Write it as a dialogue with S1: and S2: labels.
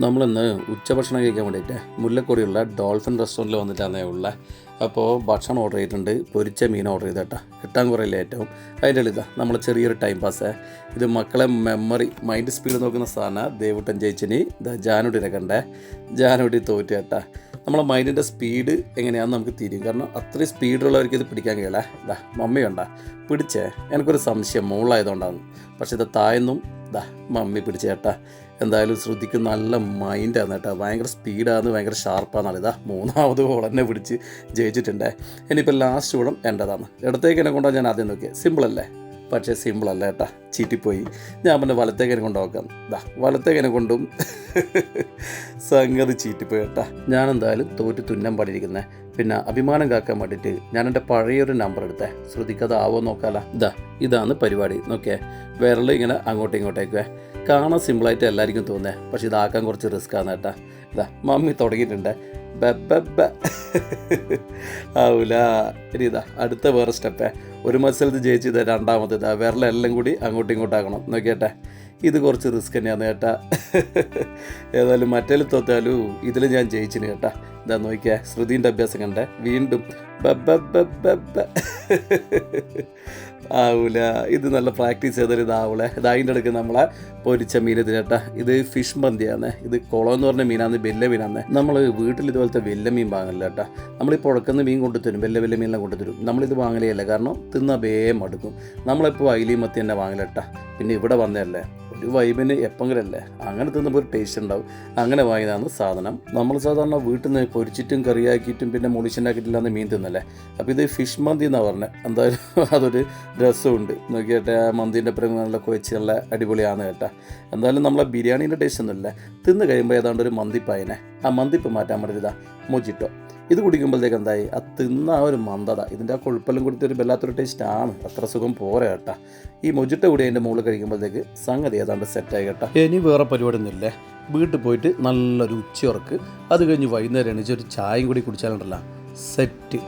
S1: നമ്മളിന്ന് ഉച്ചഭക്ഷണം കഴിക്കാൻ വേണ്ടിയിട്ട് മുല്ലക്കൊടിയുള്ള ഡോൾഫിൻ റെസ്റ്റോറൻറ്റിൽ വന്നിട്ടാണേ ഉള്ളത്. അപ്പോൾ ഭക്ഷണം ഓർഡർ ചെയ്തിട്ടുണ്ട്. പൊരിച്ച മീൻ ഓർഡർ ചെയ്തേട്ടാ, കിട്ടാൻ കുറേ ലേറ്റാവും. അതിൻ്റെ ഇതാ നമ്മൾ ചെറിയൊരു ടൈം പാസ്സേ. ഇത് മക്കളെ മൈൻഡ് സ്പീഡ് നോക്കുന്ന സാധനം ദേവുട്ടൻ ജയിച്ചിനി ഇതാ ജാനുട്ടിനെ കണ്ടേ. ജാനുട്ടി തോറ്റേട്ടാ. നമ്മളെ മൈൻഡിൻ്റെ സ്പീഡ് എങ്ങനെയാണെന്ന് നമുക്ക് തിരിയും. കാരണം അത്രയും സ്പീഡുള്ളവർക്ക് ഇത് പിടിക്കാൻ കഴിയില്ല. ഇതാ മമ്മി കണ്ടാ പിടിച്ചേ. എനിക്കൊരു സംശയം മുകളിലായതുകൊണ്ടാണ്. പക്ഷേ ഇത് താഴ്ന്നും ഇതാ മമ്മി പിടിച്ചേട്ടാ. എന്തായാലും ശ്രുതിക്ക് നല്ല മൈൻഡാണ് കേട്ടോ. ഭയങ്കര സ്പീഡാണ്, ഭയങ്കര ഷാർപ്പാണെന്നാണ്. ഇതാ മൂന്നാമത് ഓളെന്നെ പിടിച്ച് ജയിച്ചിട്ടുണ്ടേ. ഇനിയിപ്പോൾ ലാസ്റ്റ് കൂടം എൻ്റെതാണ്. ഇടത്തേക്ക് എന്നെ കൊണ്ടാണ് ഞാൻ ആദ്യം നോക്കിയത്. സിമ്പിളല്ലേ? പക്ഷേ സിമ്പിളല്ല കേട്ടാ, ചീറ്റിപ്പോയി. ഞാൻ പിന്നെ വലത്തേക്ക് എന്നെ കൊണ്ട് നോക്കാം. ഇതാ വലത്തേക്ക് എന്നെ കൊണ്ടും സംഗതി ചീറ്റിപ്പോയി കേട്ടാ. ഞാനെന്തായാലും തോറ്റ് തുന്നം പാടിയിരിക്കുന്നത്. പിന്നെ അഭിമാനം കാക്കാൻ വേണ്ടിയിട്ട് ഞാൻ എൻ്റെ പഴയൊരു നമ്പർ എടുത്തേ. ശ്രുതിക്കത് ആവോ നോക്കാല. ഇതാണ് പരിപാടി. നോക്കിയേ, വിരൽ ഇങ്ങനെ അങ്ങോട്ടും ഇങ്ങോട്ടേക്കുവേ. കാണാൻ സിമ്പിളായിട്ട് എല്ലാവർക്കും തോന്നേ, പക്ഷെ ഇതാക്കാൻ കുറച്ച് റിസ്ക്കാണ് കേട്ടാ. ഇതാ മമ്മി തുടങ്ങിയിട്ടുണ്ട്. ആവൂല. ഇനി ഇതാ അടുത്ത വേറെ സ്റ്റെപ്പേ. ഒരു മത്സരത്തിൽ ജയിച്ചത് രണ്ടാമത്തെ ഇതാ വിരലെല്ലാം കൂടി അങ്ങോട്ടും ഇങ്ങോട്ടാക്കണം. നോക്കിയേട്ടെ, ഇത് കുറച്ച് റിസ്ക് തന്നെയാണ് കേട്ടാ. ഏതായാലും മറ്റേ തോറ്റാലും ഇതിൽ ഞാൻ ജയിച്ചിന് കേട്ടാ. ഇതാ നോക്കിയാൽ ശ്രുതിൻ്റെ അഭ്യാസം കണ്ടേ. വീണ്ടും ആവൂല. ഇത് നല്ല പ്രാക്ടീസ് ചെയ്താൽ ഇതാവൂലേ. ഇത് അതിൻ്റെ ഇടയ്ക്ക് നമ്മളെ പൊരിച്ച മീൻ ഇത് കേട്ടാ. ഇത് ഫിഷ് മന്തിയാണ്. ഇത് കുളം എന്ന് പറഞ്ഞ മീനാണ്, വലിയ മീനാണ്. നമ്മൾ വീട്ടിൽ ഇതുപോലത്തെ വലിയ മീൻ വാങ്ങില്ല കേട്ടാ. നമ്മളീ പുഴക്കുന്ന മീൻ കൊണ്ടുതരും, വലിയ മീനെല്ലാം കൊണ്ടുതരും. നമ്മളിത് വാങ്ങലേ കാരണം തിന്നാ വേഗം മടുക്കും. നമ്മളെപ്പോൾ അയിലി മത്തി തന്നെ വാങ്ങലേട്ടാ. പിന്നെ ഇവിടെ വന്നതല്ലേ, ഒരു വൈബിന് എപ്പെങ്കിലല്ലേ, അങ്ങനെ തിന്നുമ്പോൾ ഒരു ടേസ്റ്റ് ഉണ്ടാവും. അങ്ങനെ വാങ്ങിയതാണ് സാധനം. നമ്മൾ സാധാരണ വീട്ടിൽ നിന്ന് പൊരിച്ചിട്ടും കറിയാക്കിയിട്ടും പിന്നെ മുളിച്ചുണ്ടാക്കിയിട്ടില്ലാന്ന് മീൻ തിന്നല്ലേ. അപ്പോൾ ഇത് ഫിഷ് മന്തി എന്നാണ് പറഞ്ഞത്. എന്തായാലും അതൊരു രസമുണ്ട്. നോക്കിയേട്ടെ, ആ മന്തിൻ്റെ അപ്പുറം നല്ല കുഴച്ച് നല്ല അടിപൊളിയാണ് കേട്ടാ. എന്തായാലും നമ്മളെ ബിരിയാണീൻ്റെ ടേസ്റ്റ് ഒന്നുമില്ല. തിന്ന് കഴിയുമ്പോൾ ഏതാണ്ട് ഒരു മന്തിപ്പായനെ. ആ മന്തിപ്പ് മാറ്റാൻ വേണ്ടിയിട്ടാ മൊജിറ്റോ. ഇത് കുടിക്കുമ്പോഴത്തേക്ക് എന്തായി, ആ തിന്ന ആ ഒരു മന്ദത, ഇതിൻ്റെ ആ കൊഴുപ്പെല്ലാം കൊടുത്തൊരു വല്ലാത്തൊരു ടേസ്റ്റാണ്. അത്ര സുഖം പോരാ കേട്ടാ. ഈ മൊജിറ്റോ കൂടി അതിൻ്റെ മുകളിൽ കഴിക്കുമ്പോഴത്തേക്ക് സംഗതി ഏതാണ്ട് സെറ്റായി കേട്ടാ. ഇനി വേറെ പരിപാടി ഒന്നുമില്ലേ. വീട്ടിൽ പോയിട്ട് നല്ലൊരു ഉച്ചയുറക്ക്, അത് കഴിഞ്ഞ് വൈകുന്നേരം എണീച്ചൊരു ചായയും കൂടി കുടിച്ചാലുണ്ടല്ലോ സെറ്റ്.